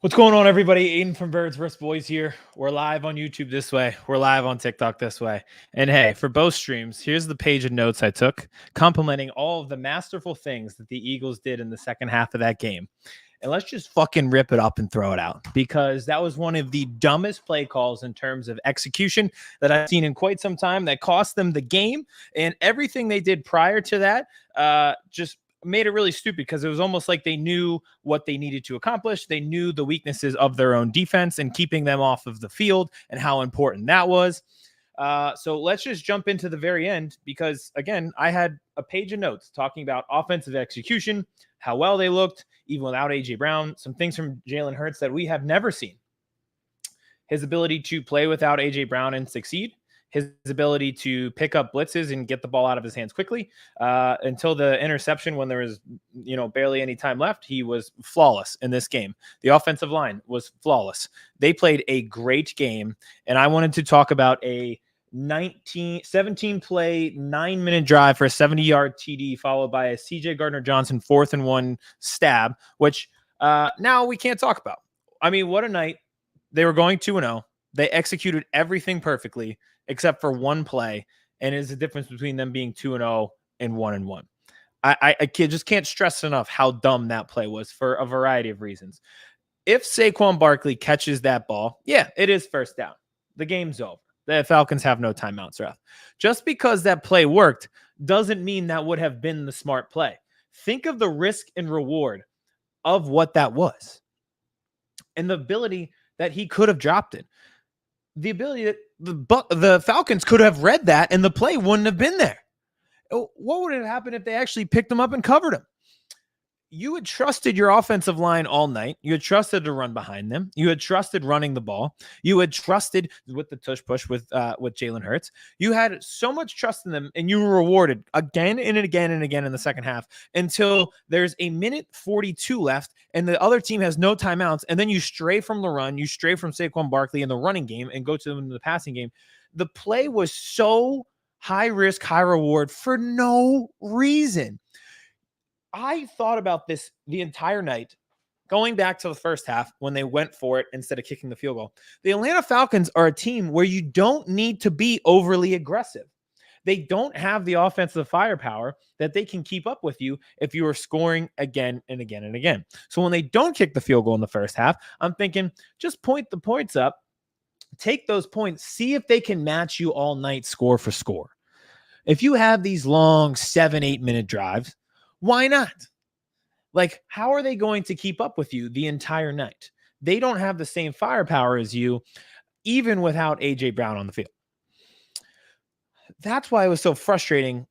What's going on, everybody? Aiden from Birds vs. Boys here. We're live on YouTube this way. We're live on TikTok this way. And hey, for both streams, here's the page of notes I took, complimenting all of the masterful things that the Eagles did in the second half of that game. And let's just fucking rip it up and throw it out, because that was one of the dumbest play calls in terms of execution that I've seen in quite some time, that cost them the game. And everything they did prior to that just made it really stupid, because it was almost like they knew what they needed to accomplish. They knew the weaknesses of their own defense and keeping them off of the field and how important that was. So let's just jump into the very end, because again, I had a page of notes talking about offensive execution, how well they looked, even without AJ Brown, some things from Jalen Hurts that we have never seen. His ability to play without AJ Brown and succeed, his ability to pick up blitzes and get the ball out of his hands quickly. Until the interception, when there was, barely any time left, he was flawless in this game. The offensive line was flawless. They played a great game, and I wanted to talk about a 17 play, 9-minute drive for a 70-yard TD, followed by a CJ Gardner-Johnson 4th-and-1 stab, which now we can't talk about. I mean, what a night. They were going 2-0. They executed everything perfectly except for one play, and it's the difference between them being 2-0 and 1-1. I just can't stress enough how dumb that play was for a variety of reasons. If Saquon Barkley catches that ball, yeah, it is first down. The game's over. The Falcons have no timeouts left. Just because that play worked doesn't mean that would have been the smart play. Think of the risk and reward of what that was, and the ability that he could have dropped it. The ability that the Falcons could have read that and the play wouldn't have been there. What would have happened if they actually picked him up and covered him? You had trusted your offensive line all night. You had trusted to run behind them. You had trusted running the ball. You had trusted with the tush push with Jalen Hurts. You had so much trust in them, and you were rewarded again and again and again in the second half, until there's a minute 42 left and the other team has no timeouts. And then you stray from the run. You stray from Saquon Barkley in the running game and go to them in the passing game. The play was so high risk, high reward for no reason. I thought about this the entire night, going back to the first half when they went for it instead of kicking the field goal. The Atlanta Falcons are a team where you don't need to be overly aggressive. They don't have the offensive firepower that they can keep up with you if you are scoring again and again and again. So when they don't kick the field goal in the first half, I'm thinking, just point the points up, take those points, see if they can match you all night score for score. If you have these long 7-8 minute drives, why not? Like, how are they going to keep up with you the entire night? They don't have the same firepower as you, even without AJ Brown on the field. That's why it was so frustrating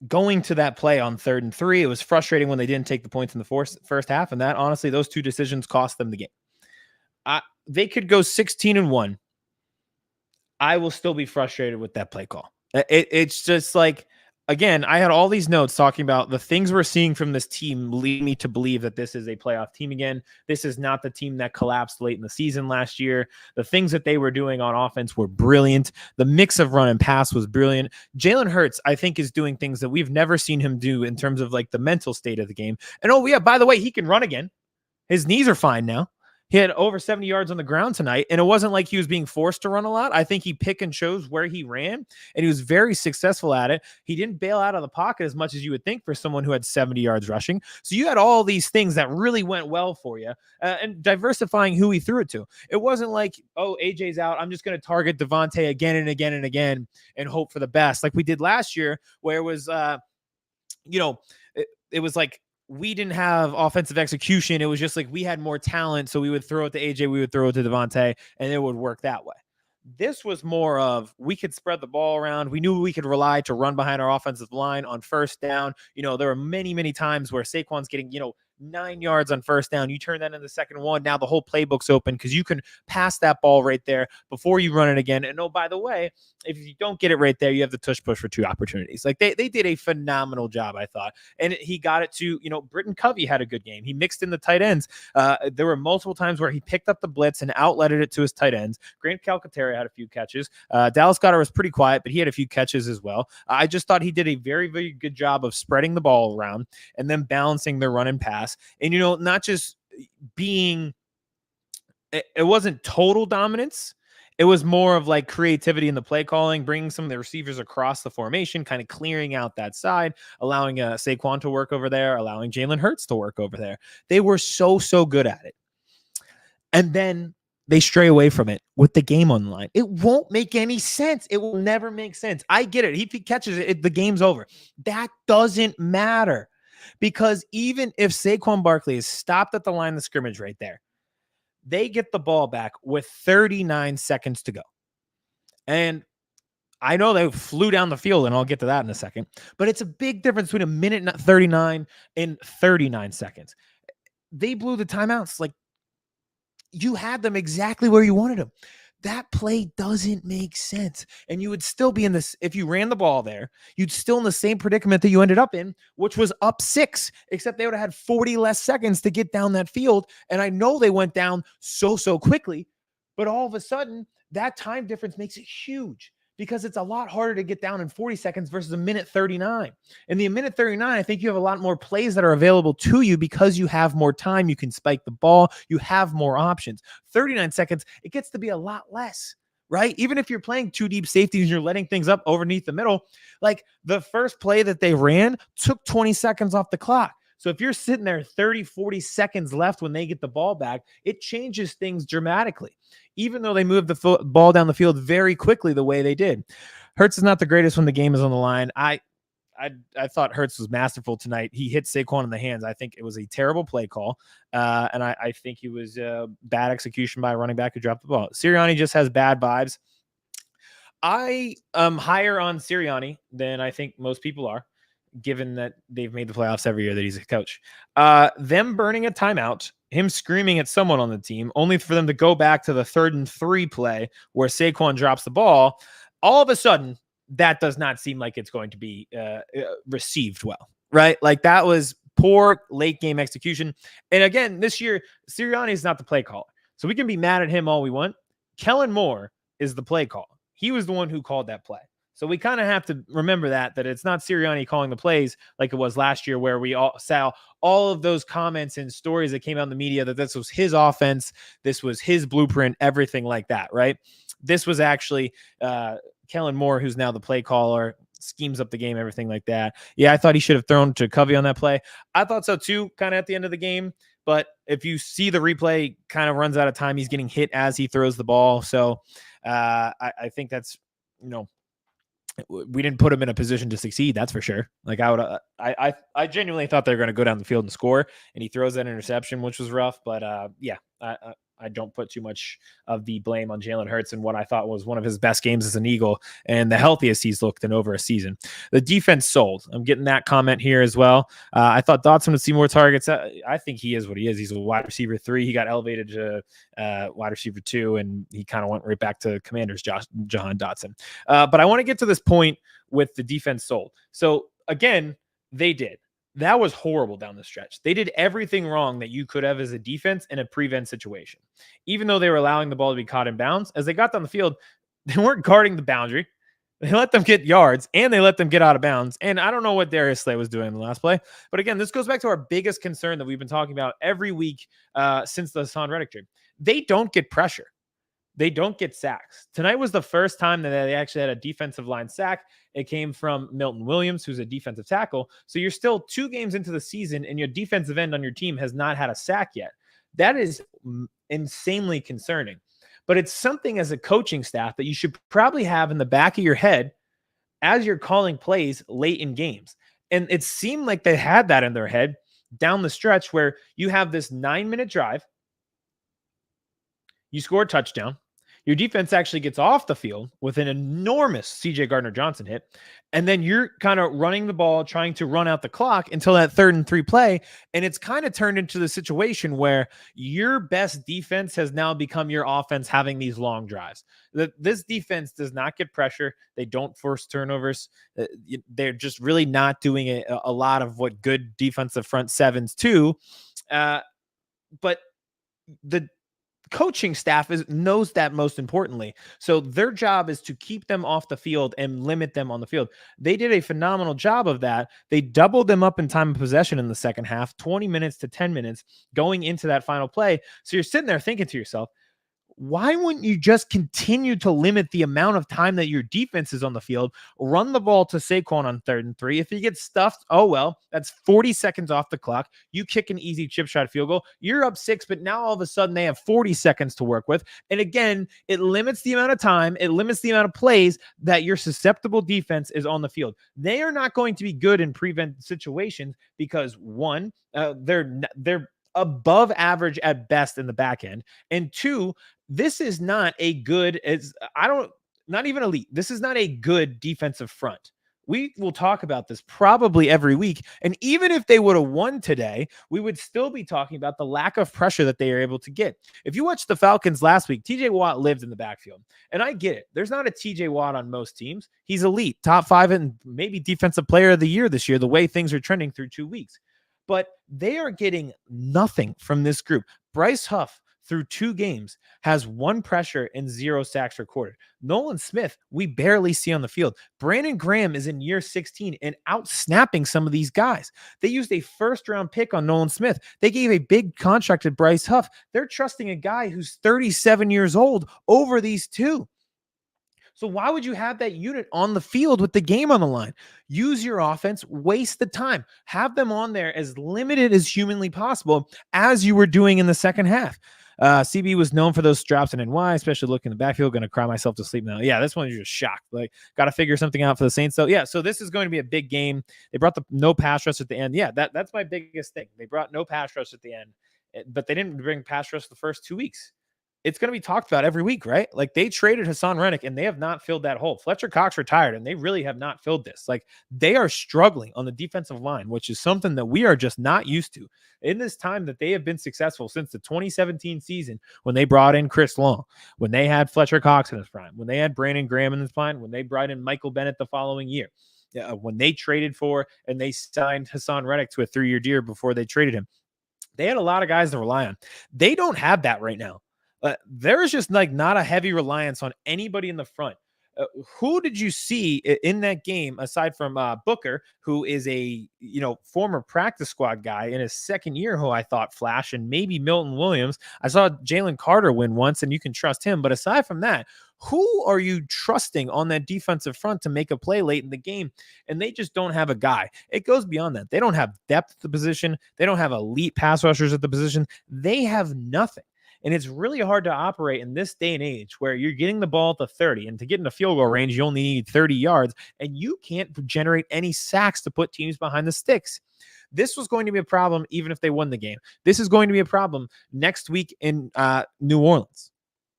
going to that play on 3rd and 3. It was frustrating when they didn't take the points in the first half, and that, honestly, those two decisions cost them the game. They could go 16-1. I will still be frustrated with that play call. It's just like, again, I had all these notes talking about the things we're seeing from this team lead me to believe that this is a playoff team again. This is not the team that collapsed late in the season last year. The things that they were doing on offense were brilliant. The mix of run and pass was brilliant. Jalen Hurts, I think, is doing things that we've never seen him do in terms of like the mental state of the game. And oh yeah, by the way, he can run again. His knees are fine now. He had over 70 yards on the ground tonight, and it wasn't like he was being forced to run a lot. I think he pick and chose where he ran, and he was very successful at it. He didn't bail out of the pocket as much as you would think for someone who had 70 yards rushing. So you had all these things that really went well for you, and diversifying who he threw it to. It wasn't like, oh, AJ's out, I'm just going to target Devontae again and again and again and hope for the best, like we did last year, where it was, it was like, we didn't have offensive execution. It was just like we had more talent, so we would throw it to AJ, we would throw it to Devontae, and it would work that way. This was more of, we could spread the ball around. We knew we could rely to run behind our offensive line on first down. There were many, many times where Saquon's getting, 9 yards on first down. You turn that into the second one. Now the whole playbook's open because you can pass that ball right there before you run it again. And oh, by the way, if you don't get it right there, you have the tush push for 2 opportunities. Like they did a phenomenal job, I thought. And he got it to, Britton Covey had a good game. He mixed in the tight ends. There were multiple times where he picked up the blitz and outletted it to his tight ends. Grant Calcaterra had a few catches. Dallas Goedert was pretty quiet, but he had a few catches as well. I just thought he did a very, very good job of spreading the ball around and then balancing their run and pass. And, not just being it wasn't total dominance. It was more of like creativity in the play calling, bringing some of the receivers across the formation, kind of clearing out that side, allowing Saquon to work over there, allowing Jalen Hurts to work over there. They were so good at it. And then they stray away from it with the game on the line. It won't make any sense. It will never make sense. I get it. If he catches it, the game's over. That doesn't matter, because even if Saquon Barkley is stopped at the line of scrimmage right there, they get the ball back with 39 seconds to go. And I know they flew down the field, and I'll get to that in a second, but it's a big difference between a minute 39 and 39 seconds. They blew the timeouts. Like, you had them exactly where you wanted them. That play doesn't make sense. And you would still be in this, if you ran the ball there, you'd still in the same predicament that you ended up in, which was up 6, except they would have had 40 less seconds to get down that field. And I know they went down so quickly, but all of a sudden that time difference makes it huge, because it's a lot harder to get down in 40 seconds versus a minute 39. In the minute 39, I think you have a lot more plays that are available to you because you have more time. You can spike the ball. You have more options. 39 seconds, it gets to be a lot less, right? Even if you're playing 2 deep safeties and you're letting things up underneath the middle, like the first play that they ran took 20 seconds off the clock. So if you're sitting there 30, 40 seconds left when they get the ball back, it changes things dramatically, even though they moved the ball down the field very quickly the way they did. Hurts is not the greatest when the game is on the line. I thought Hurts was masterful tonight. He hit Saquon in the hands. I think it was a terrible play call, and I think he was bad execution by a running back who dropped the ball. Sirianni just has bad vibes. I am higher on Sirianni than I think most people are, given that they've made the playoffs every year that he's a coach. Them burning a timeout, him screaming at someone on the team, only for them to go back to the 3rd and 3 play where Saquon drops the ball. All of a sudden, that does not seem like it's going to be received well, right? Like, that was poor late game execution. And again, this year, Sirianni is not the play caller, so we can be mad at him all we want. Kellen Moore is the play caller. He was the one who called that play. So we kind of have to remember that it's not Sirianni calling the plays like it was last year, where we all saw all of those comments and stories that came out in the media that this was his offense, this was his blueprint, everything like that, right? This was actually Kellen Moore, who's now the play caller, schemes up the game, everything like that. Yeah, I thought he should have thrown to Covey on that play. I thought so too, kind of at the end of the game. But if you see the replay, kind of runs out of time. He's getting hit as he throws the ball. So I think that's, we didn't put him in a position to succeed. That's for sure. Like, I genuinely thought they were going to go down the field and score, and he throws that interception, which was rough. But I don't put too much of the blame on Jalen Hurts and what I thought was one of his best games as an Eagle and the healthiest he's looked in over a season. The defense sold. I'm getting that comment here as well. I thought Dotson would see more targets. I think he is what he is. He's a wide receiver 3. He got elevated to wide receiver 2, and he kind of went right back to Commanders Jahan Dotson. But I want to get to this point with the defense sold. So again, they did. That was horrible down the stretch. They did everything wrong that you could have as a defense in a prevent situation. Even though they were allowing the ball to be caught in bounds, as they got down the field, they weren't guarding the boundary. They let them get yards, and they let them get out of bounds. And I don't know what Darius Slay was doing in the last play. But again, this goes back to our biggest concern that we've been talking about every week since the Hassan Reddick trade. They don't get pressure. They don't get sacks. Tonight was the first time that they actually had a defensive line sack. It came from Milton Williams, who's a defensive tackle. So you're still 2 games into the season, and your defensive end on your team has not had a sack yet. That is insanely concerning. But it's something as a coaching staff that you should probably have in the back of your head as you're calling plays late in games. And it seemed like they had that in their head down the stretch, where you have this 9-minute drive. You score a touchdown. Your defense actually gets off the field with an enormous CJ Gardner-Johnson hit. And then you're kind of running the ball, trying to run out the clock until that 3rd and 3 play. And it's kind of turned into the situation where your best defense has now become your offense having these long drives. This defense does not get pressure. They don't force turnovers. They're just really not doing a lot of what good defensive front sevens do. But the coaching staff knows that most importantly. So their job is to keep them off the field and limit them on the field. They did a phenomenal job of that. They doubled them up in time of possession in the second half, 20 minutes to 10 minutes going into that final play. So you're sitting there thinking to yourself, why wouldn't you just continue to limit the amount of time that your defense is on the field? Run the ball to Saquon on 3rd and 3. If he gets stuffed, oh well, that's 40 seconds off the clock. You kick an easy chip shot field goal. You're up 6, but now all of a sudden they have 40 seconds to work with. And again, it limits the amount of time, it limits the amount of plays that your susceptible defense is on the field. They are not going to be good in prevent situations because one, they're above average at best in the back end, and two, this is not a good not even elite. This is not a good defensive front. We will talk about this probably every week. And even if they would have won today, we would still be talking about the lack of pressure that they are able to get. If you watched the Falcons last week, TJ Watt lived in the backfield. And I get it. There's not a TJ Watt on most teams. He's elite, top 5 and maybe defensive player of the year this year, the way things are trending through 2 weeks. But they are getting nothing from this group. Bryce Huff, through 2 games, has 1 pressure and 0 sacks recorded. Nolan Smith, we barely see on the field. Brandon Graham is in year 16 and out-snapping some of these guys. They used a first-round pick on Nolan Smith. They gave a big contract to Bryce Huff. They're trusting a guy who's 37 years old over these 2. So why would you have that unit on the field with the game on the line? Use your offense, waste the time, have them on there as limited as humanly possible, as you were doing in the second half. CB was known for those drops in NY, especially looking in the backfield. Going to cry myself to sleep now. Yeah, this one is just shocked. Like, got to figure something out for the Saints. So yeah, so this is going to be a big game. They brought the no pass rush at the end. Yeah, that's my biggest thing. They brought no pass rush at the end, but they didn't bring pass rush the first 2 weeks. It's going to be talked about every week, right? Like, they traded Hassan Reddick and they have not filled that hole. Fletcher Cox retired and they really have not filled this. Like, they are struggling on the defensive line, which is something that we are just not used to in this time that they have been successful since the 2017 season, when they brought in Chris Long, when they had Fletcher Cox in his prime, when they had Brandon Graham in his prime, when they brought in Michael Bennett the following year, when they traded for and they signed Hassan Reddick to a 3-year deal before they traded him. They had a lot of guys to rely on. They don't have that right now. There is just like not a heavy reliance on anybody in the front. Who did you see in that game aside from Booker, who is a former practice squad guy in his second year, who I thought flashed, and maybe Milton Williams? I saw Jalen Carter win once, and you can trust him. But aside from that, who are you trusting on that defensive front to make a play late in the game? And they just don't have a guy. It goes beyond that. They don't have depth at the position. They don't have elite pass rushers at the position. They have nothing. And it's really hard to operate in this day and age where you're getting the ball at the 30, and to get in the field goal range, you only need 30 yards, and you can't generate any sacks to put teams behind the sticks. This was going to be a problem even if they won the game. This is going to be a problem next week in New Orleans,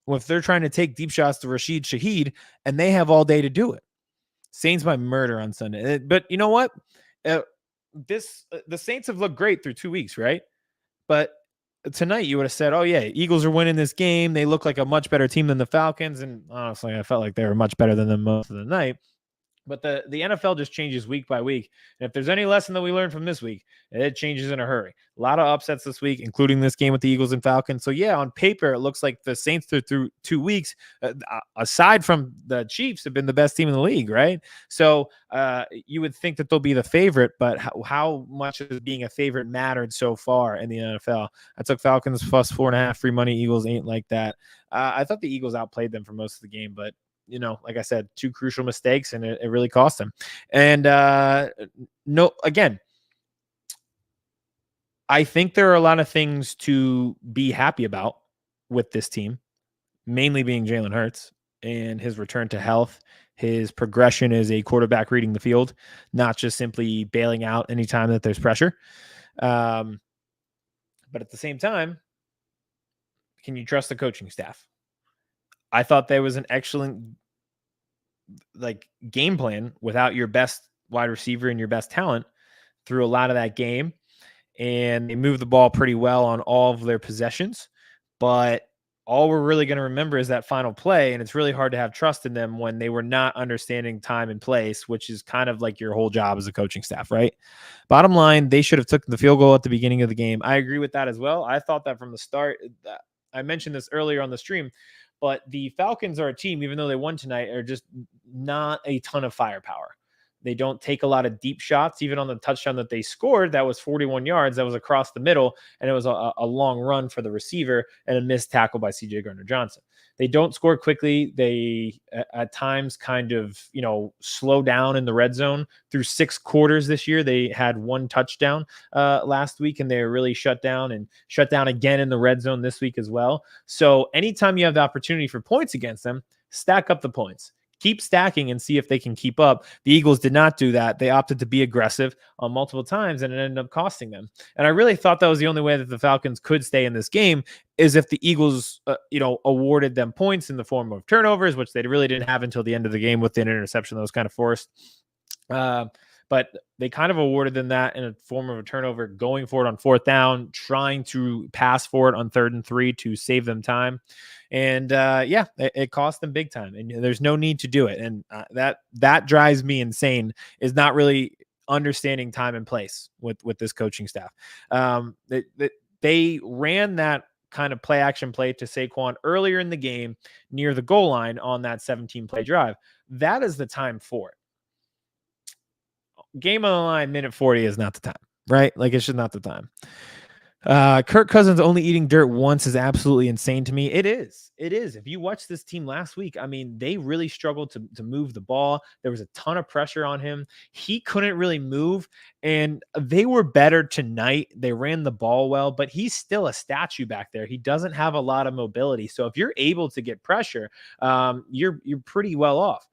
if they're trying to take deep shots to Rashid Shaheed, and they have all day to do it. Saints by murder on Sunday. But you know what? The Saints have looked great through 2 weeks, right? But tonight you would have said, oh yeah, Eagles are winning this game. They look like a much better team than the Falcons. And honestly, I felt like they were much better than them most of the night. But the NFL just changes week by week. And if there's any lesson that we learned from this week, it changes in a hurry. A lot of upsets this week, including this game with the Eagles and Falcons. So yeah, on paper, it looks like the Saints through 2 weeks, aside from the Chiefs, have been the best team in the league, right? So you would think that they'll be the favorite, but how much is being a favorite mattered so far in the NFL? I took Falcons plus 4.5 free money. Eagles ain't like that. I thought the Eagles outplayed them for most of the game, but like I said, 2 crucial mistakes, and it really cost them. And again, I think there are a lot of things to be happy about with this team, mainly being Jalen Hurts and his return to health, his progression as a quarterback reading the field, not just simply bailing out anytime that there's pressure. But at the same time, can you trust the coaching staff? I thought there was an excellent game plan without your best wide receiver and your best talent through a lot of that game. And they moved the ball pretty well on all of their possessions. But all we're really going to remember is that final play. And it's really hard to have trust in them when they were not understanding time and place, which is kind of like your whole job as a coaching staff, right? Bottom line, they should have took the field goal at the beginning of the game. I agree with that as well. I thought that from the start. I mentioned this earlier on the stream, but the Falcons are a team, even though they won tonight, are just not a ton of firepower. They don't take a lot of deep shots. Even on the touchdown that they scored, that was 41 yards. That was across the middle, and it was a long run for the receiver and a missed tackle by CJ Gardner-Johnson. They don't score quickly. They at times kind of, slow down in the red zone. Through 6 quarters this year, they had 1 touchdown last week, and they were really shut down again in the red zone this week as well. So anytime you have the opportunity for points against them, stack up the points. Keep stacking and see if they can keep up. The Eagles did not do that. They opted to be aggressive on multiple times, and it ended up costing them. And I really thought that was the only way that the Falcons could stay in this game, is if the Eagles, awarded them points in the form of turnovers, which they really didn't have until the end of the game with the interception that was kind of forced. But they kind of awarded them that in a form of a turnover, going for it on 4th down, trying to pass for it on 3rd and 3 to save them time. And it cost them big time. And there's no need to do it. And that drives me insane, is not really understanding time and place with this coaching staff. They ran that kind of play action play to Saquon earlier in the game near the goal line on that 17-play drive. That is the time for it. Game on the line, minute 40 is not the time, right? Like, it's just not the time. Kirk Cousins only eating dirt once is absolutely insane to me. It is. If you watch this team last week, I mean, they really struggled to move the ball. There was a ton of pressure on him. He couldn't really move, and they were better tonight. They ran the ball well, but he's still a statue back there. He doesn't have a lot of mobility. So if you're able to get pressure, you're pretty well off.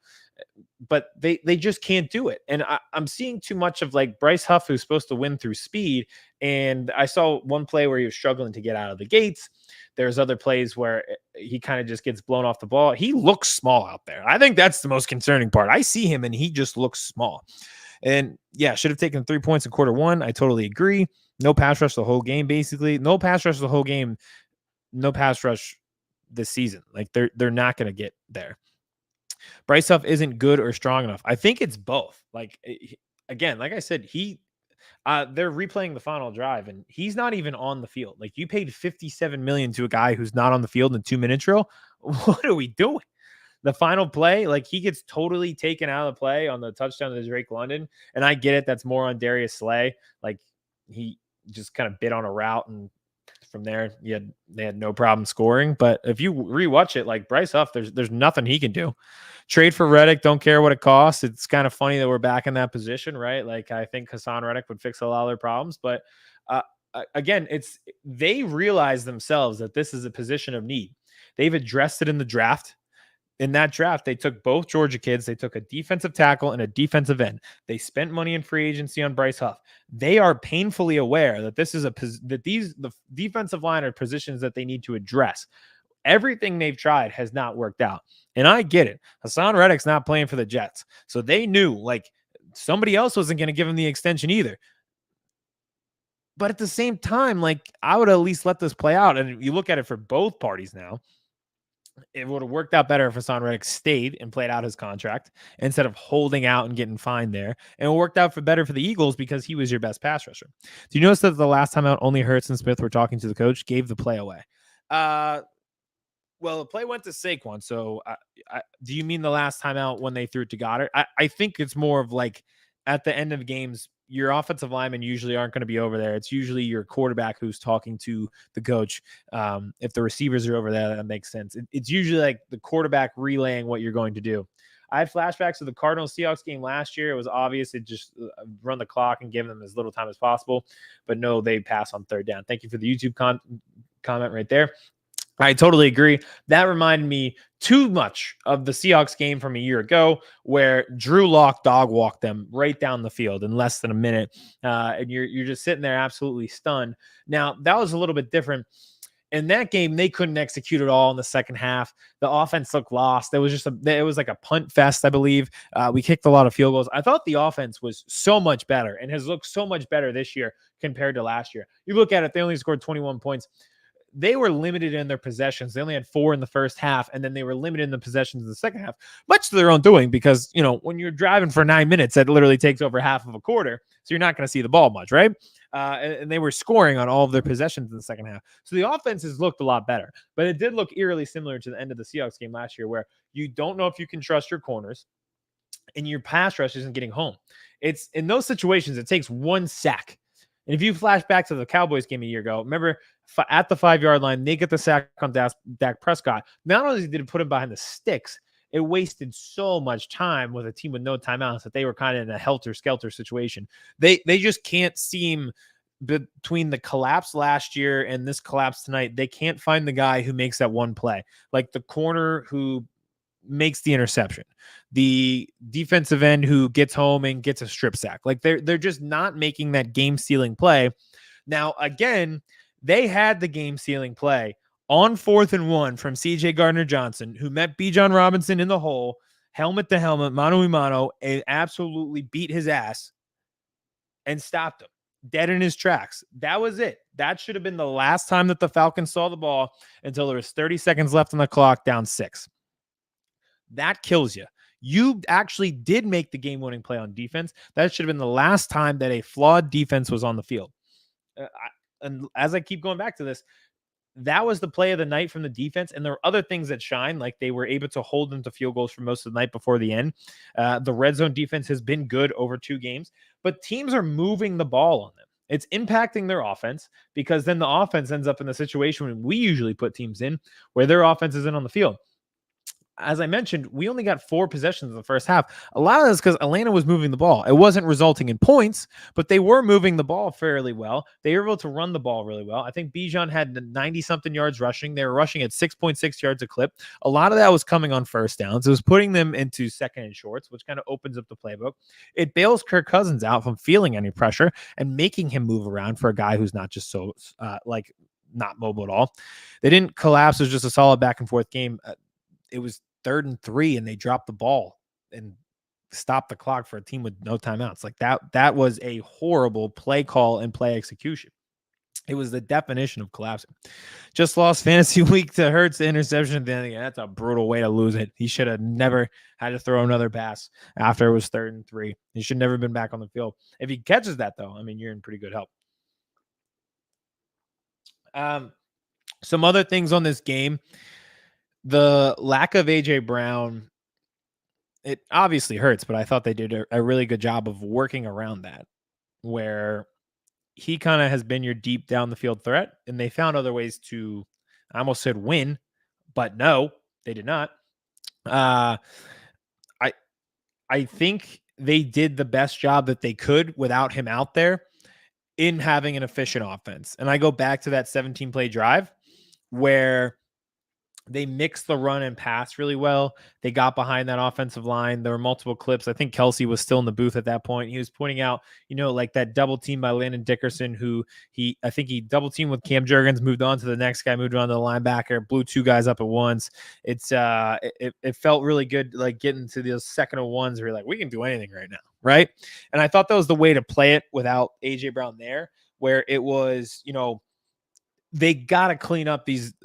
But they just can't do it. And I'm seeing too much of like Bryce Huff, who's supposed to win through speed. And I saw one play where he was struggling to get out of the gates. There's other plays where he kind of just gets blown off the ball. He looks small out there. I think that's the most concerning part. I see him and he just looks small. And yeah, should have taken 3 points in quarter 1. I totally agree. No pass rush the whole game, basically. No pass rush the whole game. No pass rush this season. Like, they're not going to get there. Bryce Huff isn't good or strong enough. I think it's both. Like, again, like I said, they're replaying the final drive, and he's not even on the field. Like, you paid $57 million to a guy who's not on the field in a 2-minute drill. What are we doing? The final play, like, he gets totally taken out of the play on the touchdown to Drake London. And I get it. That's more on Darius Slay. Like, he just kind of bit on a route, and from there, they had no problem scoring. But if you rewatch it, like, Bryce Huff, there's nothing he can do. Trade for Reddick, don't care what it costs. It's kind of funny that we're back in that position, right? Like, I think Hassan Reddick would fix a lot of their problems. But again, they realize themselves that this is a position of need. They've addressed it in the draft. In that draft, they took both Georgia kids. They took a defensive tackle and a defensive end. They spent money in free agency on Bryce Huff. They are painfully aware that the defensive line are positions that they need to address. Everything they've tried has not worked out. And I get it. Hassan Reddick's not playing for the Jets. So they knew, like, somebody else wasn't going to give him the extension either. But at the same time, like, I would at least let this play out. And you look at it for both parties now, it would have worked out better if Hassan Reddick stayed and played out his contract instead of holding out and getting fined there. And it worked out better for the Eagles because he was your best pass rusher. Do you notice that the last time out, only Hurts and Smith were talking to the coach, gave the play away? Well, the play went to Saquon. So do you mean the last time out when they threw it to Goddard? I think it's more of like at the end of games, your offensive linemen usually aren't going to be over there. It's usually your quarterback who's talking to the coach. If the receivers are over there, that makes sense. It's usually like the quarterback relaying what you're going to do. I had flashbacks of the Cardinals-Seahawks game last year. It was obvious. It just run the clock and give them as little time as possible. But no, they pass on 3rd down. Thank you for the YouTube comment right there. I totally agree. That reminded me too much of the Seahawks game from a year ago where Drew Lock dog walked them right down the field in less than a minute. And you're just sitting there absolutely stunned. Now, that was a little bit different. In that game, they couldn't execute it all in the second half. The offense looked lost. It was like a punt fest, I believe. We kicked a lot of field goals. I thought the offense was so much better and has looked so much better this year compared to last year. You look at it, they only scored 21 points. They were limited in their possessions. They only had 4 in the first half, and then they were limited in the possessions in the second half, much to their own doing because, when you're driving for 9 minutes, that literally takes over half of a quarter, so you're not going to see the ball much, right? and they were scoring on all of their possessions in the second half. So the offenses looked a lot better, but it did look eerily similar to the end of the Seahawks game last year, where you don't know if you can trust your corners and your pass rush isn't getting home. It's in those situations, it takes one sack. And if you flash back to the Cowboys game a year ago, remember at the 5-yard line, they get the sack on Dak Prescott. Not only did it put him behind the sticks, it wasted so much time with a team with no timeouts that they were kind of in a helter-skelter situation. They just can't seem, between the collapse last year and this collapse tonight, they can't find the guy who makes that one play. Like the corner who makes the interception, the defensive end who gets home and gets a strip sack. Like they're just not making that game-sealing play. Now, again, they had the game-sealing play on 4th and 1 from CJ Gardner-Johnson, who met Bijan Robinson in the hole, helmet to helmet, mano a mano, and absolutely beat his ass and stopped him dead in his tracks. That was it. That should have been the last time that the Falcons saw the ball until there was 30 seconds left on the clock, down 6. That kills you. You actually did make the game-winning play on defense. That should have been the last time that a flawed defense was on the field. And as I keep going back to this, that was the play of the night from the defense. And there were other things that shine, like they were able to hold them to field goals for most of the night before the end. The red zone defense has been good over 2 games, but teams are moving the ball on them. It's impacting their offense, because then the offense ends up in the situation when we usually put teams in, where their offense isn't on the field. As I mentioned, we only got 4 possessions in the first half. A lot of this because Atlanta was moving the ball. It wasn't resulting in points, but they were moving the ball fairly well. They were able to run the ball really well. I think Bijan had 90-something yards rushing. They were rushing at 6.6 yards a clip. A lot of that was coming on first downs. It was putting them into second and shorts, which kind of opens up the playbook. It bails Kirk Cousins out from feeling any pressure and making him move around for a guy who's not just so not mobile at all. They didn't collapse. It was just a solid back and forth game. It was 3rd and 3, and they dropped the ball and stopped the clock for a team with no timeouts. Like that was a horrible play call and play execution. It was the definition of collapsing. Just lost fantasy week to Hurts, interception at the end. That's a brutal way to lose it. He should have never had to throw another pass after it was 3rd and 3. He should never have been back on the field. If he catches that, though, I mean, you're in pretty good help. Some other things on this game. The lack of A.J. Brown, it obviously hurts, but I thought they did a really good job of working around that, where he kind of has been your deep down the field threat, and they found other ways to, I almost said win, but no, they did not. I think they did the best job that they could without him out there in having an efficient offense. And I go back to that 17-play drive where they mixed the run and pass really well. They got behind that offensive line. There were multiple clips. I think Kelsey was still in the booth at that point. He was pointing out, like that double team by Landon Dickerson, who I think he double teamed with Cam Jurgens, moved on to the next guy, moved on to the linebacker, blew 2 guys up at once. It felt really good, like getting to those 2nd and 1s where you're like, we can do anything right now, right? And I thought that was the way to play it without A.J. Brown there, where it was, they got to clean up these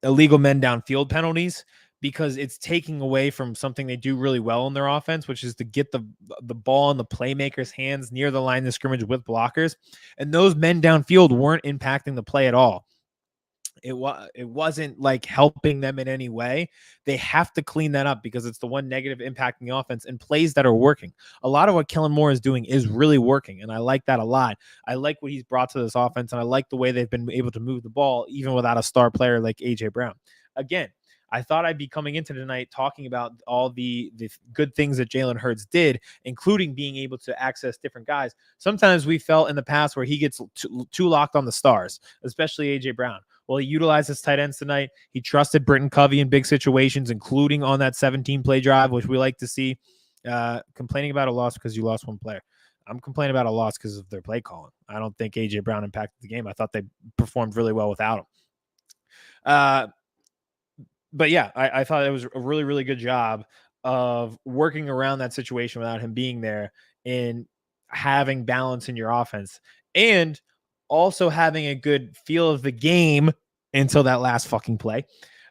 illegal men downfield penalties, because it's taking away from something they do really well in their offense, which is to get the ball in the playmakers' hands near the line of scrimmage with blockers. And those men downfield weren't impacting the play at all. It wasn't like helping them in any way. They have to clean that up, because it's the one negative impacting the offense, and plays that are working. A lot of what Kellen Moore is doing is really working, and I like that a lot. I like what he's brought to this offense, and I like the way they've been able to move the ball even without a star player like A.J. Brown. Again, I thought I'd be coming into tonight talking about all the good things that Jalen Hurts did, including being able to access different guys. Sometimes we felt in the past where he gets too locked on the stars, especially A.J. Brown. Well, he utilized his tight ends tonight. He trusted Britton Covey in big situations, including on that 17-play drive, which we like to see. Complaining about a loss because you lost one player. I'm complaining about a loss because of their play calling. I don't think A.J. Brown impacted the game. I thought they performed really well without him. But yeah, I thought it was a really, really good job of working around that situation without him being there, and having balance in your offense, and also having a good feel of the game until that last fucking play.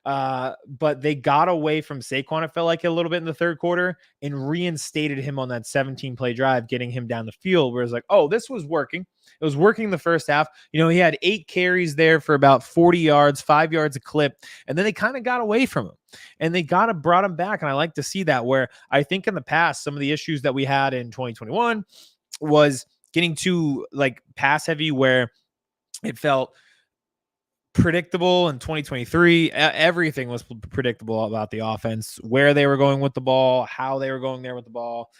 But they got away from Saquon, it felt like, a little bit in the third quarter, and reinstated him on that 17-play drive, getting him down the field, where it's like, oh, this was working. It was working the first half. He had 8 carries there for about 40 yards, 5 yards a clip, and then they kind of got away from him. And they brought him back, and I like to see that, where I think in the past, some of the issues that we had in 2021 was getting too pass heavy, where it felt predictable. In 2023, everything was predictable about the offense, where they were going with the ball, how they were going there with the ball.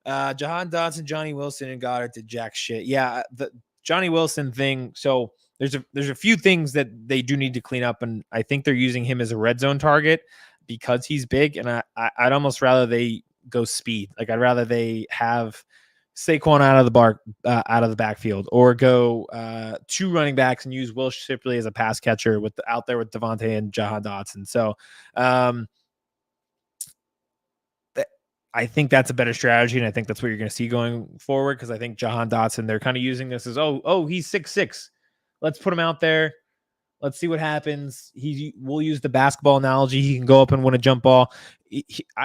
Jahan Dotson, Johnny Wilson, and Goddard did jack shit. Yeah, the Johnny Wilson thing. So there's a few things that they do need to clean up, and I think they're using him as a red zone target because he's big. And I'd almost rather they go speed. I'd rather they have Saquon out of the backfield, or go 2 running backs and use Will Shipley as a pass catcher out there with Devontae and Jahan Dotson. So I think that's a better strategy, and I think that's what you're going to see going forward, because I think Jahan Dotson, they're kind of using this as, oh, he's 6'6". Let's put him out there. Let's see what happens. We'll use the basketball analogy. He can go up and win a jump ball.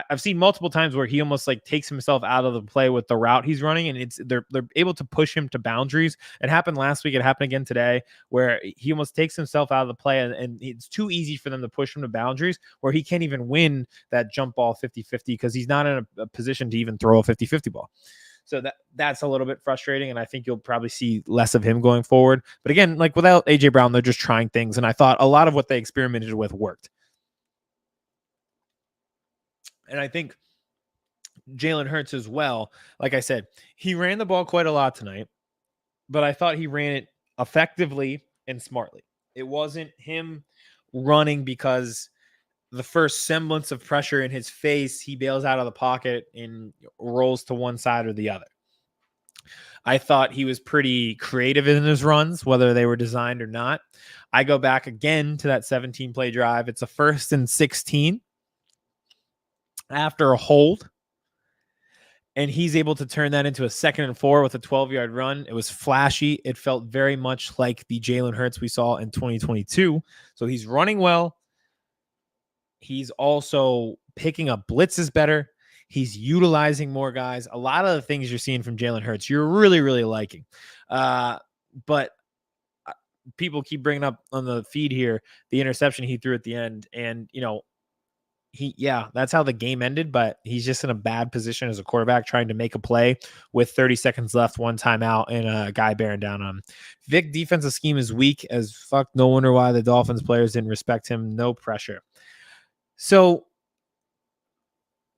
I've seen multiple times where he almost takes himself out of the play with the route he's running, and they're able to push him to boundaries. It happened last week. It happened again today, where he almost takes himself out of the play, and it's too easy for them to push him to boundaries where he can't even win that jump ball 50-50, because he's not in a position to even throw a 50-50 ball. So that's a little bit frustrating, and I think you'll probably see less of him going forward. But again, without A.J. Brown, they're just trying things, and I thought a lot of what they experimented with worked. And I think Jalen Hurts as well, like I said, he ran the ball quite a lot tonight, but I thought he ran it effectively and smartly. It wasn't him running because the first semblance of pressure in his face, he bails out of the pocket and rolls to one side or the other. I thought he was pretty creative in his runs, whether they were designed or not. I go back again to that 17-play drive. It's a 1st and 16 after a hold, and he's able to turn that into a 2nd and 4 with a 12-yard run. It was flashy. It felt very much like the Jalen Hurts we saw in 2022. So he's running well. He's also picking up blitzes better. He's utilizing more guys. A lot of the things you're seeing from Jalen Hurts, you're really, really liking. But people keep bringing up on the feed here the interception he threw at the end. And, that's how the game ended, but he's just in a bad position as a quarterback trying to make a play with 30 seconds left, 1 timeout, and a guy bearing down on him. Vic defensive scheme is weak as fuck. No wonder why the Dolphins players didn't respect him. No pressure. So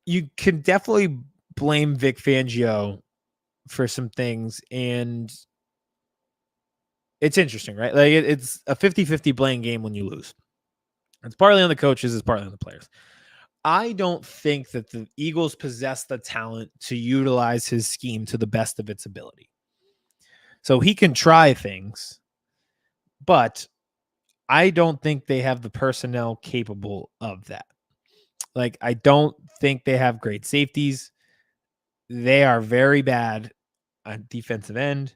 you can definitely blame Vic Fangio for some things, and it's interesting, right? It's a 50-50 blame game when you lose. It's partly on the coaches, it's partly on the players. I don't think that the Eagles possess the talent to utilize his scheme to the best of its ability. So he can try things, but I don't think they have the personnel capable of that. I don't think they have great safeties. They are very bad on defensive end.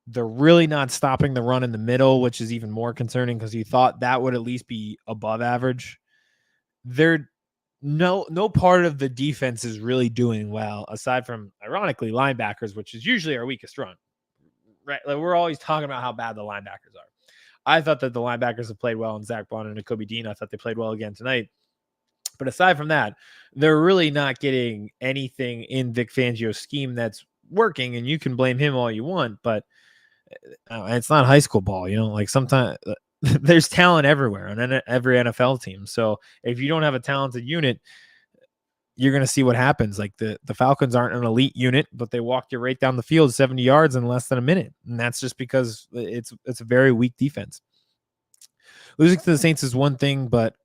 They're really not stopping the run in the middle, which is even more concerning because you thought that would at least be above average. They're no part of the defense is really doing well, aside from, ironically, linebackers, which is usually our weakest run. Right? We're always talking about how bad the linebackers are. I thought that the linebackers have played well, and Zach Bonner and Kobe Dean, I thought they played well again tonight. But aside from that, they're really not getting anything in Vic Fangio's scheme that's working, and you can blame him all you want, but it's not high school ball. Sometimes there's talent everywhere on every NFL team. So if you don't have a talented unit, you're going to see what happens. The Falcons aren't an elite unit, but they walked you right down the field 70 yards in less than a minute. And that's just because it's a very weak defense. Losing to the Saints is one thing, but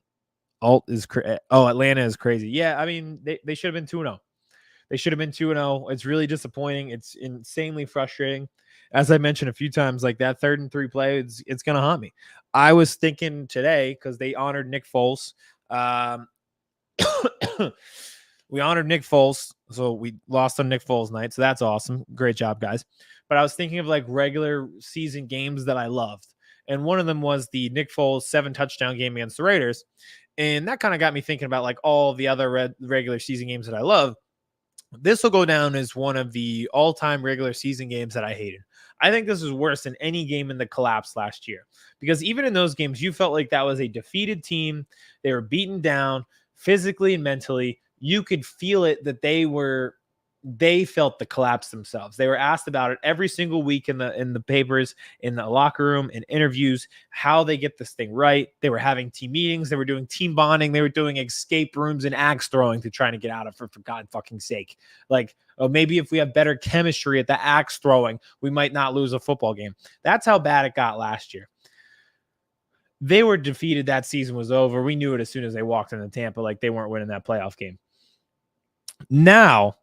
Atlanta is crazy. Yeah, I mean, they should have been 2-0. They should have been 2-0. It's really disappointing. It's insanely frustrating. As I mentioned a few times, that 3rd and 3 play, it's going to haunt me. I was thinking today, because they honored Nick Foles. We honored Nick Foles, so we lost on Nick Foles night, so that's awesome. Great job, guys. But I was thinking of regular season games that I loved. And one of them was the Nick Foles 7-touchdown game against the Raiders. And that kind of got me thinking about like all the other regular season games that I love. This will go down as one of the all-time regular season games that I hated. I think this is worse than any game in the collapse last year, because even in those games, you felt like that was a defeated team. They were beaten down physically and mentally. You could feel it that they felt the collapse themselves. They were asked about it every single week in the papers, in the locker room, in interviews, how they get this thing right. They were having team meetings. They were doing team bonding. They were doing escape rooms and axe throwing to try to get out of it, for God fucking sake. Like, oh, maybe if we have better chemistry at the axe throwing, we might not lose a football game. That's how bad it got last year. They were defeated. That season was over. We knew it as soon as they walked into Tampa, like they weren't winning that playoff game. Now,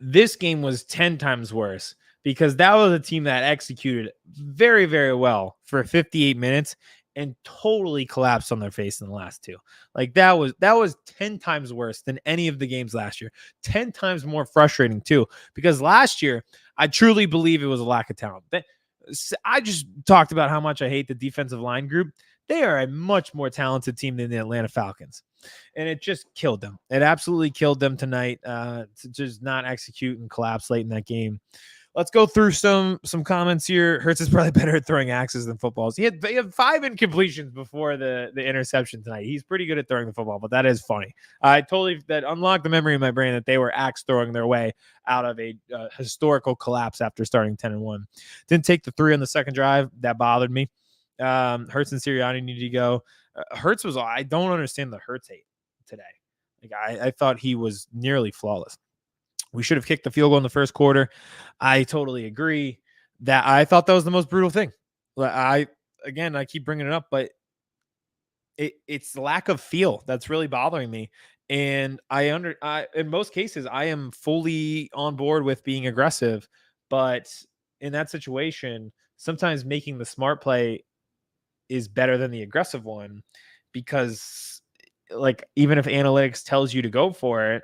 this game was 10 times worse, because that was a team that executed very, very well for 58 minutes and totally collapsed on their face in the last two. Like that was 10 times worse than any of the games last year. 10 times more frustrating too, because last year I truly believe it was a lack of talent. I just talked about how much I hate the defensive line group. They are a much more talented team than the Atlanta Falcons. And it just killed them. It absolutely killed them tonight to just not execute and collapse late in that game. Let's go through some comments here. Hurts is probably better at throwing axes than footballs. He had 5 incompletions before the interception tonight. He's pretty good at throwing the football, but that is funny. That unlocked the memory in my brain that they were axe throwing their way out of a historical collapse after starting 10-1. Didn't take the 3 on the second drive. That bothered me. Hurts and Sirianni need to go. Hurts was, I don't understand the Hurts hate today. Like I thought he was nearly flawless. We should have kicked the field goal in the first quarter. I totally agree. That I thought that was the most brutal thing. I keep bringing it up, but it's the lack of feel that's really bothering me. And in most cases, I am fully on board with being aggressive, but in that situation, sometimes making the smart play is better than the aggressive one, because like, even if analytics tells you to go for it,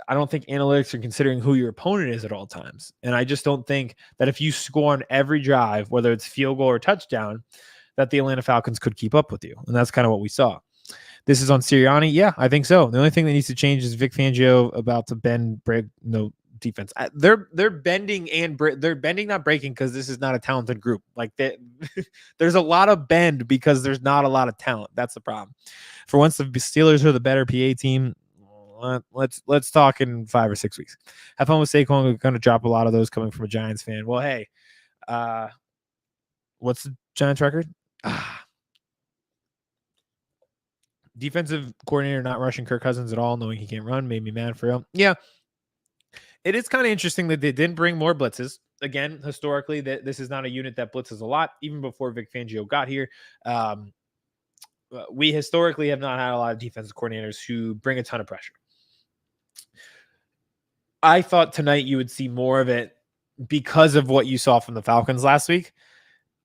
I don't think analytics are considering who your opponent is at all times. And I just don't think that if you score on every drive, whether it's field goal or touchdown, that the Atlanta Falcons could keep up with you. And that's kind of what we saw. This is on Sirianni. Yeah, I think so. The only thing that needs to change is Vic Fangio about to bend, break, no defense. They're bending they're bending, not breaking, because this is not a talented group. Like there's a lot of bend because there's not a lot of talent. That's the problem. For once, the Steelers are the better PA team. Let's talk in 5 or 6 weeks. Have fun with Saquon. We're going to drop a lot of those coming from a Giants fan. Well, hey, what's the Giants record? Defensive coordinator not rushing Kirk Cousins at all, knowing he can't run, made me mad for him. Yeah, it is kind of interesting that they didn't bring more blitzes. Again, historically, this is not a unit that blitzes a lot. Even before Vic Fangio got here, we historically have not had a lot of defensive coordinators who bring a ton of pressure. I thought tonight you would see more of it because of what you saw from the Falcons last week.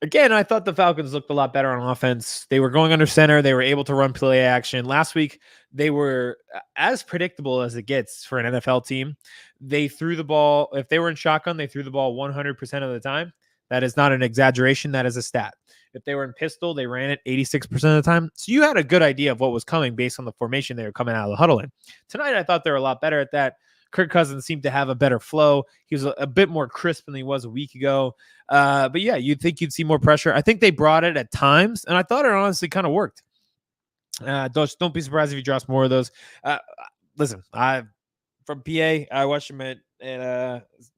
Again, I thought the Falcons looked a lot better on offense. They were going under center. They were able to run play action. Last week, they were as predictable as it gets for an NFL team. They threw the ball. If they were in shotgun, they threw the ball 100% of the time. That is not an exaggeration. That is a stat. If they were in pistol, they ran it 86% of the time. So you had a good idea of what was coming based on the formation they were coming out of the huddle in. Tonight, I thought they were a lot better at that. Kirk Cousins seemed to have a better flow. He was a bit more crisp than he was a week ago. But yeah, you'd think you'd see more pressure. I think they brought it at times, and I thought it honestly kind of worked. Don't be surprised if he drops more of those. Listen, from PA, I watched him at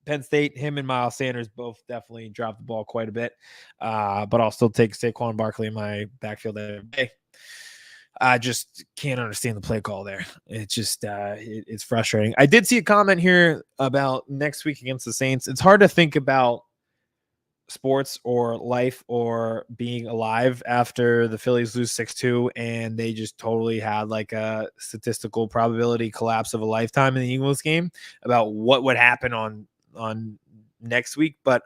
Penn State. Him and Miles Sanders both definitely dropped the ball quite a bit. But I'll still take Saquon Barkley in my backfield every day. I just can't understand the play call there. It's just it's frustrating. I did see a comment here about next week against the Saints. It's hard to think about sports or life or being alive after the Phillies lose 6-2 and they just totally had like a statistical probability collapse of a lifetime in the Eagles game about what would happen on next week. But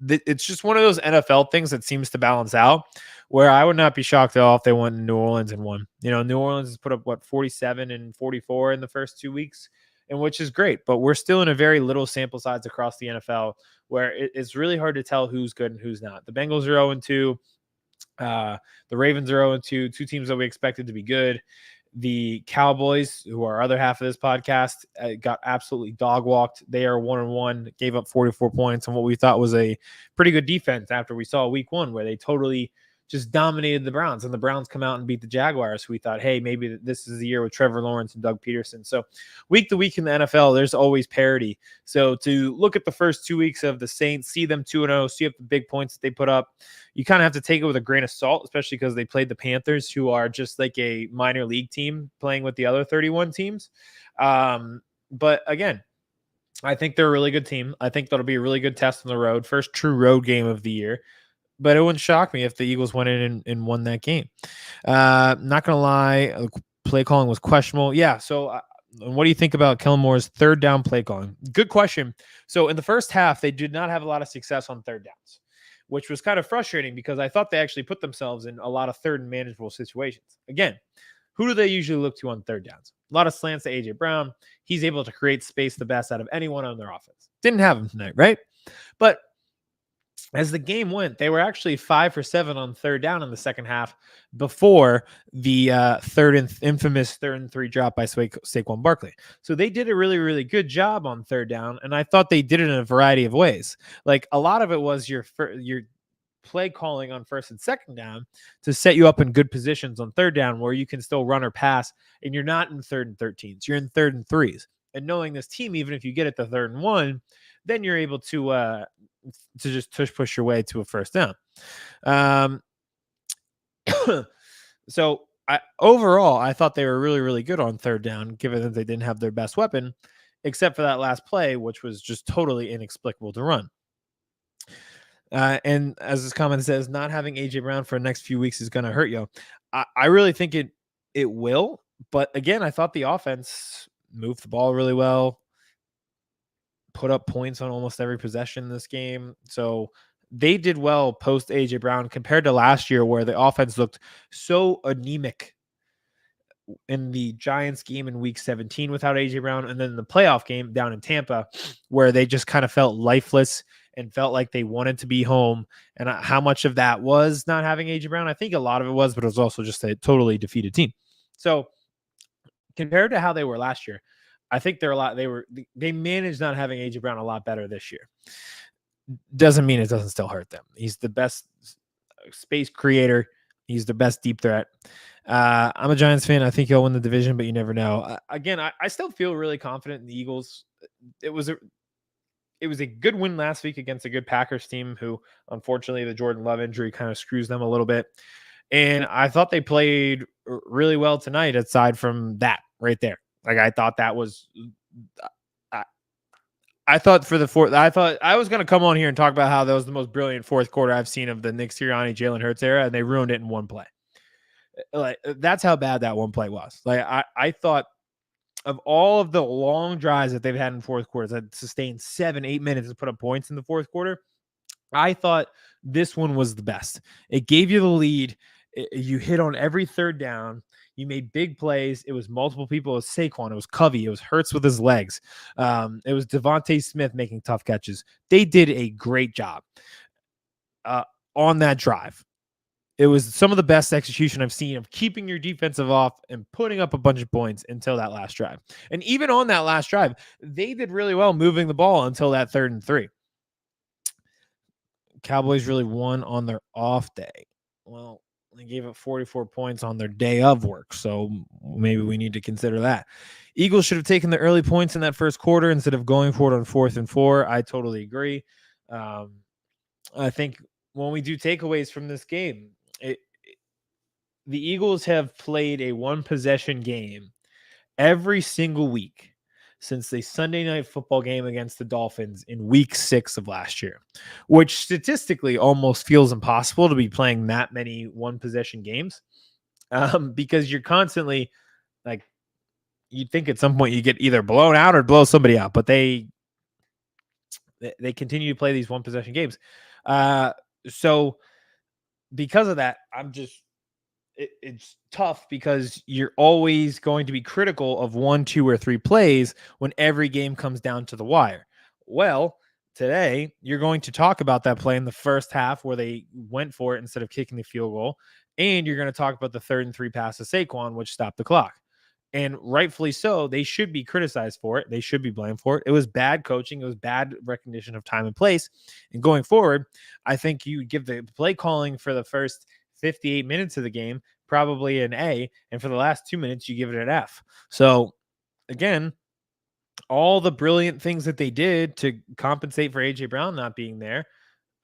it's just one of those NFL things that seems to balance out, where I would not be shocked at all if they went to New Orleans and won. You know, New Orleans has put up 47 and 44 in the first 2 weeks, and which is great, but we're still in a very little sample size across the NFL where it's really hard to tell who's good and who's not. The Bengals are 0-2. The Ravens are 0-2, two teams that we expected to be good. The Cowboys, who are other half of this podcast, got absolutely dog walked. They are 1-1, gave up 44 points on what we thought was a pretty good defense after we saw week one, where they totally just dominated the Browns, and the Browns come out and beat the Jaguars. We thought, hey, maybe this is the year with Trevor Lawrence and Doug Peterson. So week to week in the NFL, there's always parity. So to look at the first 2 weeks of the Saints, see them 2-0, see up the big points that they put up, you kind of have to take it with a grain of salt, especially because they played the Panthers, who are just like a minor league team playing with the other 31 teams. But again, I think they're a really good team. I think that'll be a really good test on the road. First true road game of the year. But it wouldn't shock me if the Eagles went in and won that game. Not going to lie, play calling was questionable. Yeah, so what do you think about Kellen Moore's third down play calling? Good question. So in the first half, they did not have a lot of success on third downs, which was kind of frustrating because I thought they actually put themselves in a lot of third and manageable situations. Again, who do they usually look to on third downs? A lot of slants to A.J. Brown. He's able to create space the best out of anyone on their offense. Didn't have him tonight, right? But as the game went, they were actually 5 for 7 on third down in the second half before the infamous 3rd and 3 drop by Saquon Barkley. So they did a really, really good job on third down, and I thought they did it in a variety of ways. Like a lot of it was your play calling on first and second down to set you up in good positions on third down where you can still run or pass, and you're not in 3rd and 13s. You're in 3rd and 3s. And knowing this team, even if you get it to 3rd and 1, then you're able to just push your way to a first down. So overall, I thought they were really, really good on third down, given that they didn't have their best weapon, except for that last play, which was just totally inexplicable to run. And as this comment says, not having A.J. Brown for the next few weeks is going to hurt you. I really think it will. But again, I thought the offense moved the ball really well, put up points on almost every possession in this game. So they did well post A.J. Brown compared to last year, where the offense looked so anemic in the Giants game in week 17 without A.J. Brown, and then the playoff game down in Tampa, where they just kind of felt lifeless and felt like they wanted to be home. And how much of that was not having A.J. Brown? I think a lot of it was, but it was also just a totally defeated team. So compared to how they were last year, I think they managed not having A.J. Brown a lot better this year. Doesn't mean it doesn't still hurt them. He's the best space creator. He's the best deep threat. I'm a Giants fan. I think he'll win the division, but you never know. Again, I still feel really confident in the Eagles. It was a good win last week against a good Packers team who, unfortunately, the Jordan Love injury kind of screws them a little bit. And I thought they played really well tonight, aside from that right there. Like, I thought that was I thought for the fourth, I thought I was going to come on here and talk about how that was the most brilliant fourth quarter I've seen of the Nick Sirianni, Jalen Hurts era, and they ruined it in one play. Like, that's how bad that one play was. Like, I thought of all of the long drives that they've had in fourth quarters that sustained 7-8 minutes to put up points in the fourth quarter, I thought this one was the best. It gave you the lead. You hit on every third down. You made big plays. It was multiple people. It was Saquon. It was Covey. It was Hurts with his legs. It was Devontae Smith making tough catches. They did a great job on that drive. It was some of the best execution I've seen of keeping your defensive off and putting up a bunch of points until that last drive. And even on that last drive, they did really well moving the ball until that 3rd and 3. Cowboys really won on their off day. Well, they gave up 44 points on their day of work, so maybe we need to consider that. Eagles should have taken the early points in that first quarter instead of going for it on 4th and 4. I totally agree. I think when we do takeaways from this game, the Eagles have played a one-possession game every single week since the Sunday Night Football game against the Dolphins in week 6 of last year, which statistically almost feels impossible to be playing that many one-possession games because you're constantly, like, you'd think at some point you get either blown out or blow somebody out, but they continue to play these one-possession games. So because of that, it's tough because you're always going to be critical of 1, 2, or 3 plays when every game comes down to the wire. Well, Today, you're going to talk about that play in the first half where they went for it instead of kicking the field goal. And you're going to talk about the 3rd and 3 pass to Saquon, which stopped the clock. And rightfully so, they should be criticized for it. They should be blamed for it. It was bad coaching. It was bad recognition of time and place. And going forward, I think you give the play calling for the first 58 minutes of the game probably an A. And for the last 2 minutes, you give it an F. So again, all the brilliant things that they did to compensate for AJ Brown not being there,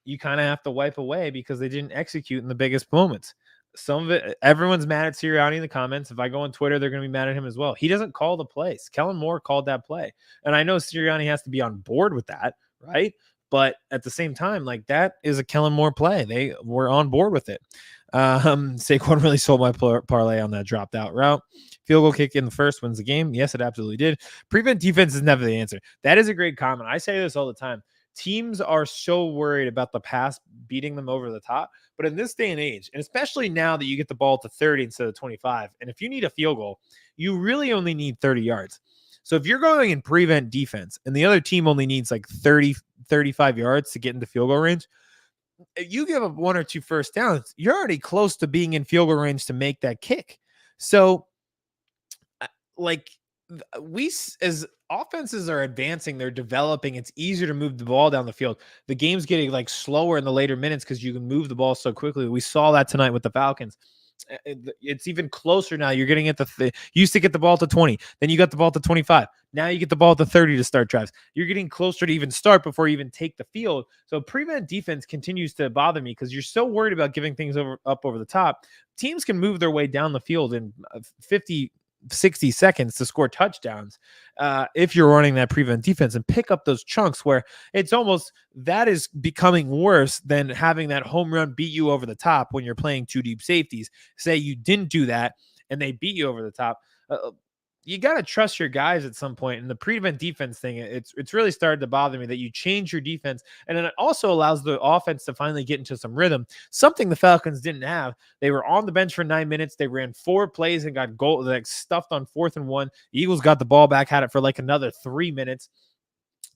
you kind of have to wipe away because they didn't execute in the biggest moments. Some of it, everyone's mad at Sirianni in the comments. If I go on Twitter, they're going to be mad at him as well. He doesn't call the plays. Kellen Moore called that play. And I know Sirianni has to be on board with that, right? But at the same time, like that is a Kellen Moore play. They were on board with it. Saquon really sold my parlay on that dropped out route. Field goal kick in the first wins the game. Yes, it absolutely did. Prevent defense is never the answer. That is a great comment. I say this all the time. Teams are so worried about the pass beating them over the top. But in this day and age, and especially now that you get the ball to 30 instead of 25, and if you need a field goal, you really only need 30 yards. So if you're going in prevent defense and the other team only needs like 30, 35 yards to get into field goal range, you give up 1 or 2 first downs, you're already close to being in field goal range to make that kick. So like we, as offenses are advancing, they're developing, it's easier to move the ball down the field. The game's getting like slower in the later minutes because you can move the ball so quickly. We saw that tonight with the Falcons. It's even closer now. You're getting at you used to get the ball to 20, then you got the ball to 25. Now you get the ball to 30 to start drives. You're getting closer to even start before you even take the field. So prevent defense continues to bother me because you're so worried about giving things up over the top. Teams can move their way down the field in 60 seconds to score touchdowns if you're running that prevent defense and pick up those chunks where it's almost that is becoming worse than having that home run beat you over the top when you're playing 2 deep safeties. Say you didn't do that and they beat you over the top. You got to trust your guys at some point. And the prevent defense thing, it's really started to bother me that you change your defense. And then it also allows the offense to finally get into some rhythm, something the Falcons didn't have. They were on the bench for 9 minutes. They ran 4 plays and got goal, like stuffed on 4th and 1. The Eagles got the ball back, had it for like another 3 minutes.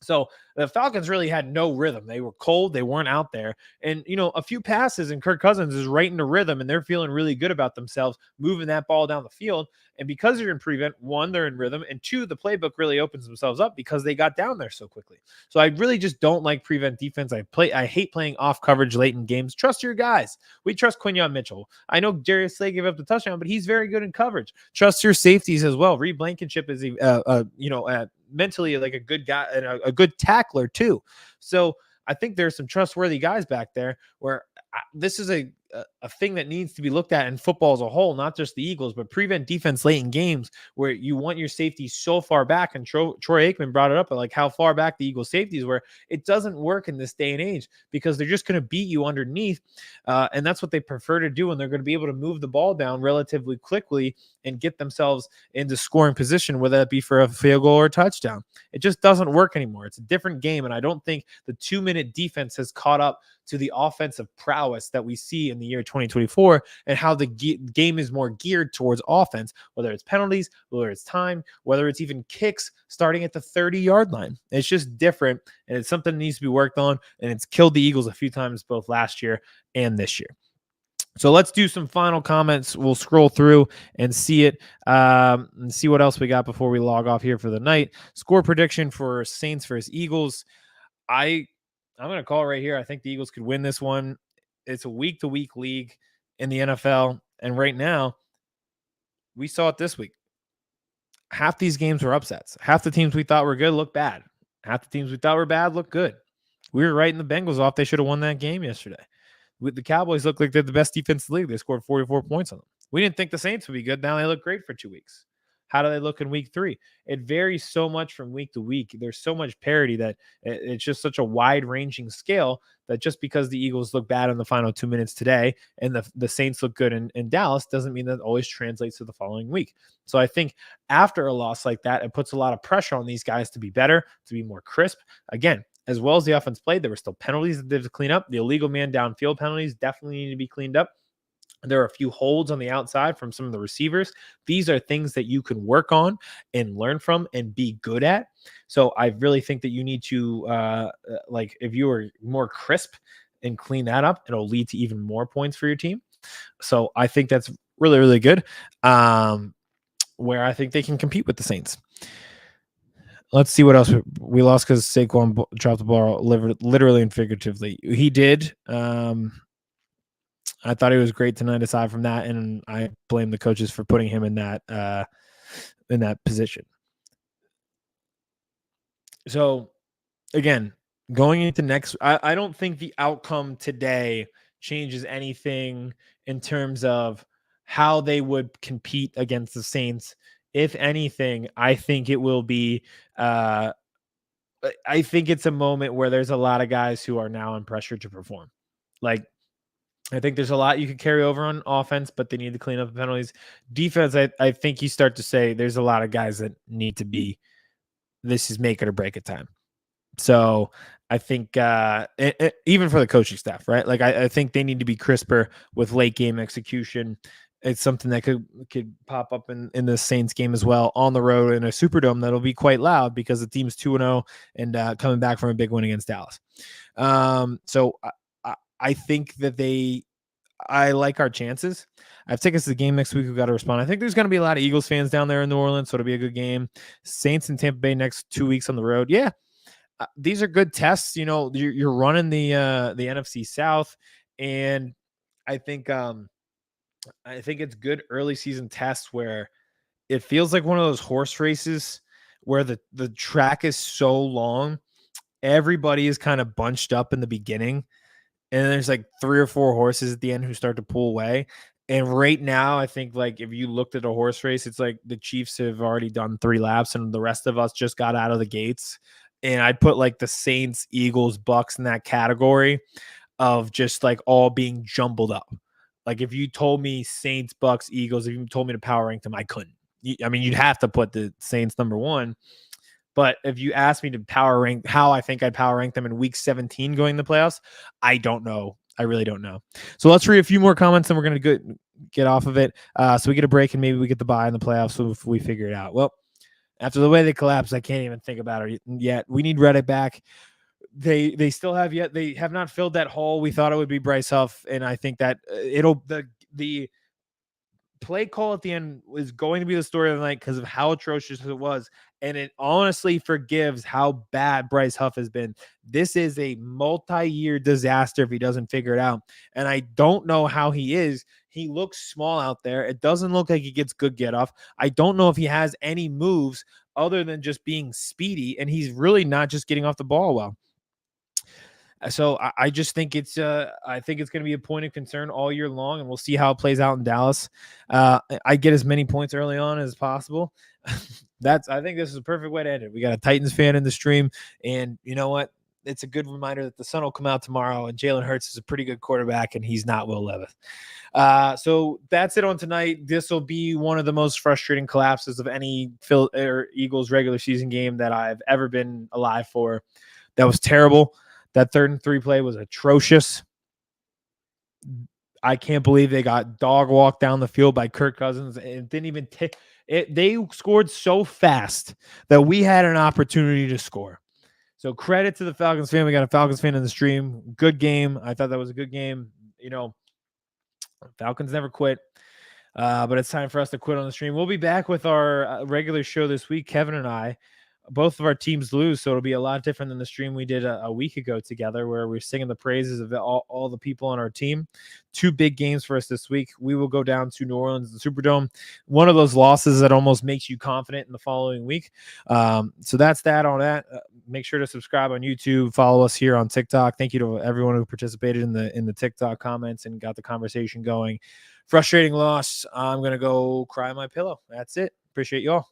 So the Falcons really had no rhythm. They were cold. They weren't out there. And, a few passes and Kirk Cousins is right into rhythm and they're feeling really good about themselves moving that ball down the field. And because you're in prevent, 1, they're in rhythm. And 2, the playbook really opens themselves up because they got down there so quickly. So I really just don't like prevent defense. I hate playing off coverage late in games. Trust your guys. We trust Quinyon Mitchell. I know Darius Slay gave up the touchdown, but he's very good in coverage. Trust your safeties as well. Reed Blankenship is, mentally like a good guy and a good tackler too. So I think there's some trustworthy guys back there where this is a thing that needs to be looked at in football as a whole, not just the Eagles, but prevent defense late in games where you want your safety so far back. And Troy Aikman brought it up, like how far back the Eagles safeties were. It doesn't work in this day and age because they're just going to beat you underneath. And that's what they prefer to do. And they're going to be able to move the ball down relatively quickly and get themselves into scoring position, whether that be for a field goal or a touchdown. It just doesn't work anymore. It's a different game. And I don't think the 2-minute defense has caught up to the offensive prowess that we see in the year 2024 and how the game is more geared towards offense, whether it's penalties, whether it's time, whether it's even kicks starting at the 30-yard line. It's just different, and it's something that needs to be worked on, and it's killed the Eagles a few times both last year and this year. So let's do some final comments. We'll scroll through and see it and see what else we got before we log off here for the night. Score prediction for Saints versus Eagles. I'm going to call it right here. I think the Eagles could win this one. It's a week-to-week league in the NFL. And right now, we saw it this week. Half these games were upsets. Half the teams we thought were good look bad. Half the teams we thought were bad look good. We were writing the Bengals off. They should have won that game yesterday. The Cowboys look like they're the best defense in the league. They scored 44 points on them. We didn't think the Saints would be good. Now they look great for 2 weeks. How do they look in week 3? It varies so much from week to week. There's so much parity that it's just such a wide-ranging scale that just because the Eagles look bad in the final 2 minutes today and the Saints look good in Dallas doesn't mean that always translates to the following week. So I think after a loss like that, it puts a lot of pressure on these guys to be better, to be more crisp. Again, as well as the offense played, there were still penalties that they had to clean up. The illegal man downfield penalties definitely need to be cleaned up. There are a few holds on the outside from some of the receivers. These are things that you can work on and learn from and be good at. So I really think that you need to, like, if you are more crisp and clean that up, it'll lead to even more points for your team. So I think that's really, really good. Where I think they can compete with the Saints. Let's see what else we lost because Saquon dropped the ball literally and figuratively. He did. I thought he was great tonight. Aside from that, and I blame the coaches for putting him in that position. So, again, going into next, I don't think the outcome today changes anything in terms of how they would compete against the Saints. If anything, I think it will be. I think it's a moment where there's a lot of guys who are now in pressure to perform. Like, I think there's a lot you could carry over on offense, but they need to clean up the penalties. Defense, I think you start to say there's a lot of guys that need to be, this is make it or break it time. So I think even for the coaching staff, right? Like I think they need to be crisper with late game execution. It's something that could pop up in the Saints game as well on the road in a Superdome that'll be quite loud because the team's 2-0 and coming back from a big win against Dallas. So I think that I like our chances. I've taken us to the game next week. We've got to respond. I think there's going to be a lot of Eagles fans down there in New Orleans, so it'll be a good game. Saints and Tampa Bay next 2 weeks on the road. Yeah, these are good tests. You know, you're running the NFC South, and I think it's good early season tests where it feels like one of those horse races where the track is so long, everybody is kind of bunched up in the beginning, and there's like 3 or 4 horses at the end who start to pull away. And right now, I think like if you looked at a horse race, it's like the Chiefs have already done 3 laps, and the rest of us just got out of the gates. And I'd put like the Saints, Eagles, Bucks in that category of just like all being jumbled up. Like if you told me Saints, Bucks, Eagles, if you told me to power rank them, I couldn't. I mean, you'd have to put the Saints number 1. But if you asked me to power rank how I think I'd power rank them in week 17 going to the playoffs, I don't know. I really don't know. So let's read a few more comments and we're going to get off of it. So we get a break and maybe we get the bye in the playoffs so if we figure it out. Well, after the way they collapsed, I can't even think about it yet. We need Reddick back. They still have they have not filled that hole. We thought it would be Bryce Huff, and I think that the play call at the end is going to be the story of the night because of how atrocious it was. And it honestly forgives how bad Bryce Huff has been. This is a multi-year disaster if he doesn't figure it out. And I don't know how he is. He looks small out there. It doesn't look like he gets good get off. I don't know if he has any moves other than just being speedy. And he's really not just getting off the ball well. So I just think it's going to be a point of concern all year long, and we'll see how it plays out in Dallas. I get as many points early on as possible. I think this is a perfect way to end it. We got a Titans fan in the stream, and you know what? It's a good reminder that the sun will come out tomorrow, and Jalen Hurts is a pretty good quarterback, and he's not Will Levis. So that's it on tonight. This will be one of the most frustrating collapses of any Eagles regular season game that I've ever been alive for. That was terrible. That 3rd and 3 play was atrocious. I can't believe they got dog walked down the field by Kirk Cousins. It didn't even take it. They scored so fast that we had an opportunity to score. So credit to the Falcons fan. We got a Falcons fan in the stream. Good game. I thought that was a good game. You know, Falcons never quit. But it's time for us to quit on the stream. We'll be back with our regular show this week. Kevin and I. Both of our teams lose, so it'll be a lot different than the stream we did a week ago together where we're singing the praises of all the people on our team. 2 big games for us this week. We will go down to New Orleans, the Superdome. One of those losses that almost makes you confident in the following week. So that's that on that. Make sure to subscribe on YouTube. Follow us here on TikTok. Thank you to everyone who participated in the TikTok comments and got the conversation going. Frustrating loss. I'm going to go cry on my pillow. That's it. Appreciate you all.